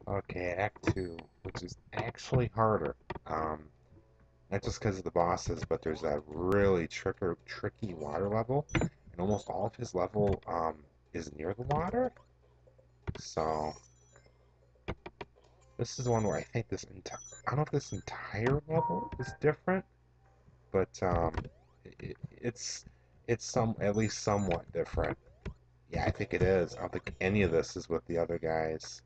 Okay, Act 2, which is actually harder. Not just because of the bosses, but there's that really tricky water level, and almost all of his level is near the water. So this is one where I think I don't know if this entire level is different, but it, it's it's some at least somewhat different. Yeah, I think it is. I don't think any of this is with the other guys.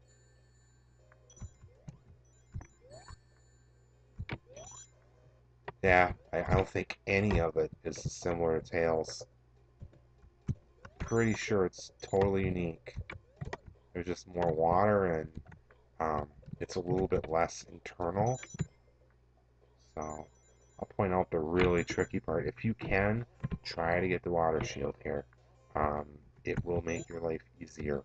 Yeah, I don't think any of it is similar to Tails. Pretty sure it's totally unique. There's just more water and um, it's a little bit less internal. So I'll point out the really tricky part. If you can, try to get the water shield here. Um, it will make your life easier.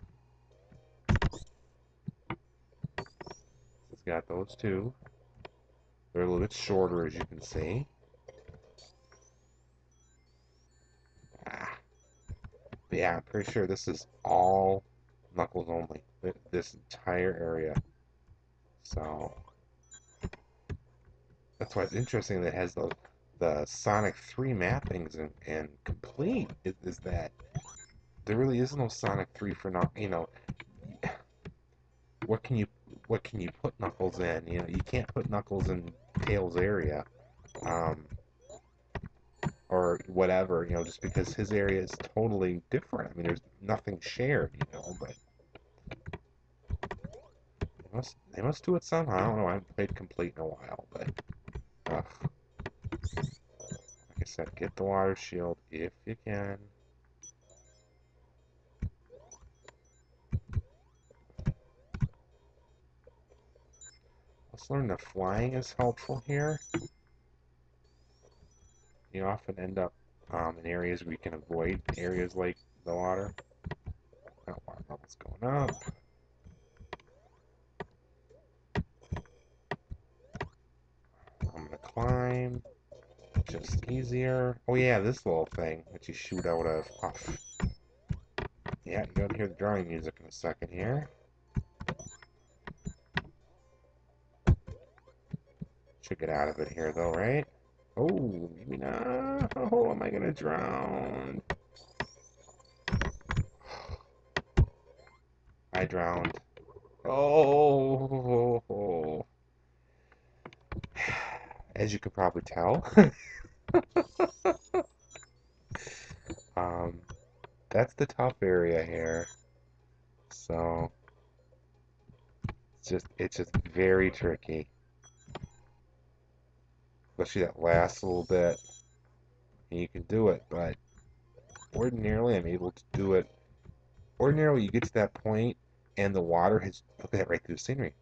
It's got those two. They're a little bit shorter, as you can see. Ah, but yeah, I'm pretty sure this is all Knuckles only. This entire area. So that's why it's interesting that it has the Sonic 3 mappings and complete is that there really is no Sonic 3 for not, what can you what can you put Knuckles in? You can't put Knuckles in Tails area, um, or whatever, just because his area is totally different. I mean, there's nothing shared, but they must do it somehow. I don't know. I haven't played complete in a while, but like I said, get the water shield if you can. Let's learn that flying is helpful here. You often end up in areas where you can avoid areas like the water. Oh, water level's going up. I'm gonna climb. Just easier. Oh yeah, this little thing that you shoot out of. Oh, yeah, you're gonna hear the drawing music in a second here. Should get out of it here though, right? Oh, maybe not. Oh, am I gonna drown? I drowned. Oh, as you could probably tell, um, that's the tough area here. So it's just very tricky, especially that last little bit. And you can do it, but ordinarily I'm able to do it. Ordinarily, you get to that point, and the water has look at that right through the scenery.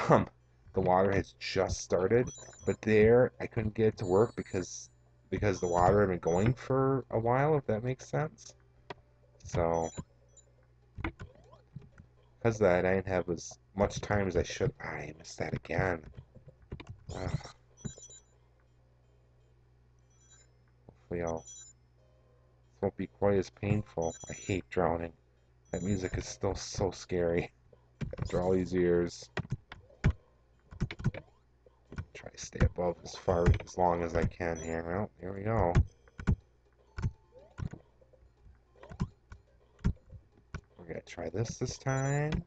Um, the water has just started, but there I couldn't get it to work because the water had been going for a while. If that makes sense. So because of that, I didn't have as much time as I should. I missed that again. Ugh, hopefully, this won't be quite as painful. I hate drowning. That music is still so scary after all these years. Try to stay above as long as I can here. Well, here we go. We're gonna try this time.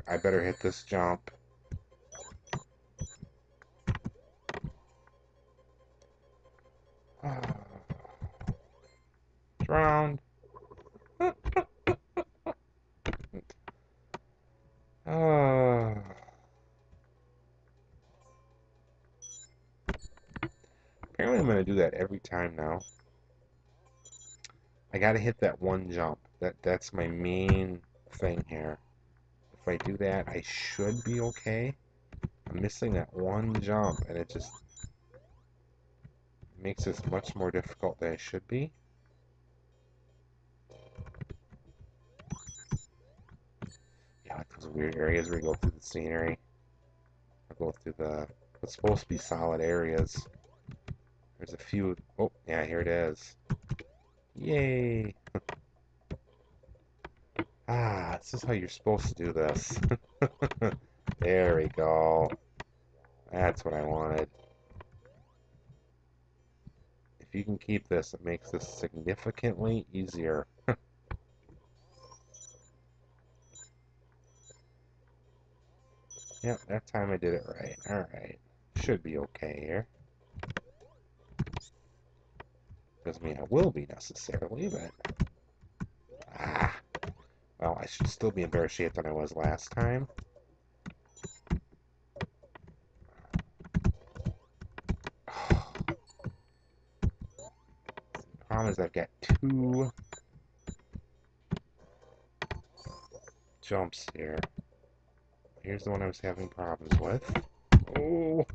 I better hit this jump. Drowned. Uh, apparently I'm gonna do that every time now. I gotta hit that one jump. That's my main thing here. If I do that, I should be okay. I'm missing that one jump, and it just makes this much more difficult than it should be. Yeah, like those weird areas where you go through the scenery. I go through the what's supposed to be solid areas. There's a few. Oh, yeah, here it is. Yay! Ah, this is how you're supposed to do this. There we go. That's what I wanted. If you can keep this, it makes this significantly easier. Yep, that time I did it right. Alright. Should be okay here. Doesn't mean I will be necessarily, but... Ah! Well, I should still be in better shape than I was last time. The problem is I've got two jumps here. Here's the one I was having problems with. Oh!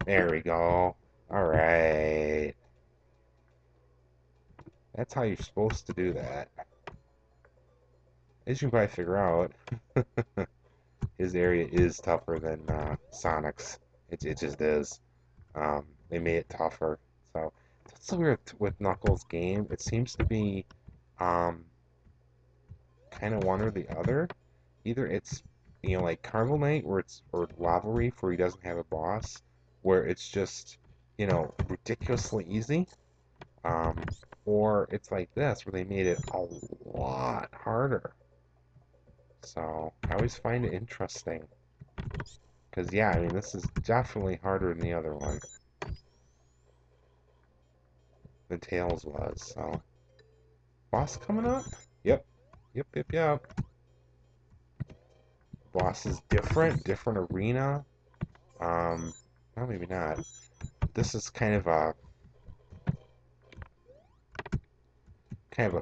There we go. Alright. That's how you're supposed to do that. As you can probably figure out, his area is tougher than Sonic's. It just is. They made it tougher. So that's so weird with Knuckles' game. It seems to be um, kind of one or the other. Either it's like Carnival Night or Lava Reef where he doesn't have a boss, where it's just ridiculously easy. Um, or it's like this where they made it a lot harder. So I always find it interesting. Because, yeah, I mean, this is definitely harder than the other one. The Tails was, so. Boss coming up? Yep. Yep, yep, yep. Boss is different arena. Well, maybe not. This is kind of a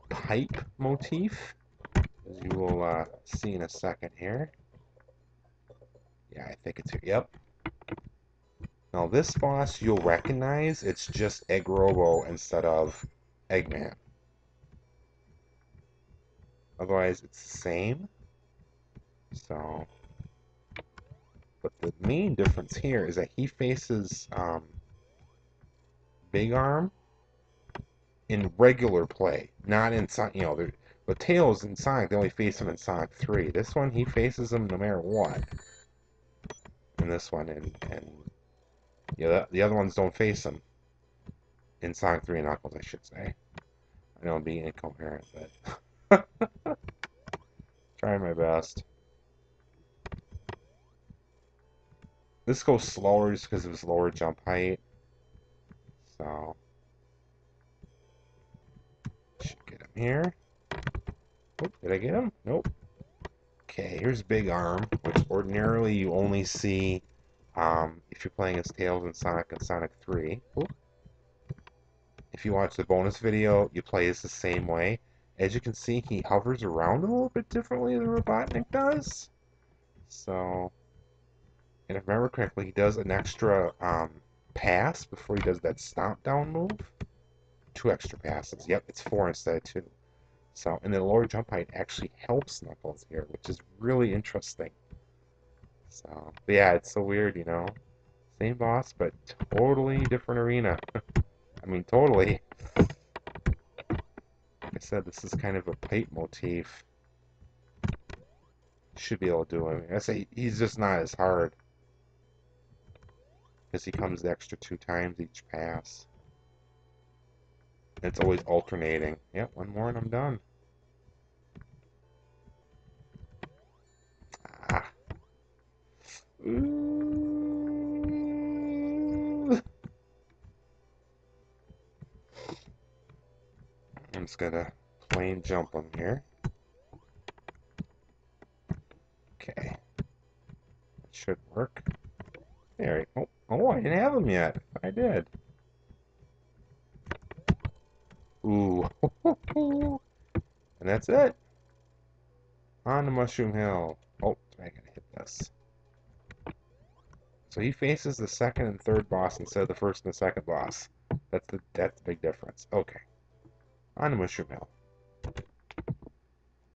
pipe motif, as you will see in a second here. Yeah, I think it's here. Yep. Now this boss you'll recognize. It's just Egg Robo instead of Eggman. Otherwise, it's the same. So, but the main difference here is that he faces Big Arm in regular play, not in but Tails and Sonic, they only face him in Sonic 3. This one, he faces him no matter what. In this one, and the other ones don't face him in Sonic 3 and Knuckles, I should say. I know I'm being incoherent, but trying my best. This goes slower just because of his lower jump height. So, should get him here. Oh, did I get him? Nope. Okay, here's Big Arm, which ordinarily you only see if you're playing as Tails and Sonic 3. Ooh. If you watch the bonus video, you play as the same way. As you can see, he hovers around a little bit differently than Robotnik does. So, and if I remember correctly, he does an extra pass before he does that stomp down move. 2 extra passes. Yep, it's 4 instead of 2. So, and the lower jump height actually helps Knuckles here, which is really interesting. So, but yeah, it's so weird, Same boss, but totally different arena. I mean, totally. Like I said, this is kind of a pipe motif. Should be able to do it. I say he's just not as hard. Because he comes the extra 2 times each pass. It's always alternating. Yep, one more and I'm done. Ah. Ooh. I'm just gonna plain jump him here. Okay. That should work. There. Oh, I didn't have him yet. I did. Ooh. And that's it. On to Mushroom Hill. Oh, I gotta hit this. So he faces the second and third boss instead of the first and the second boss. That's the big difference. Okay. On to Mushroom Hill.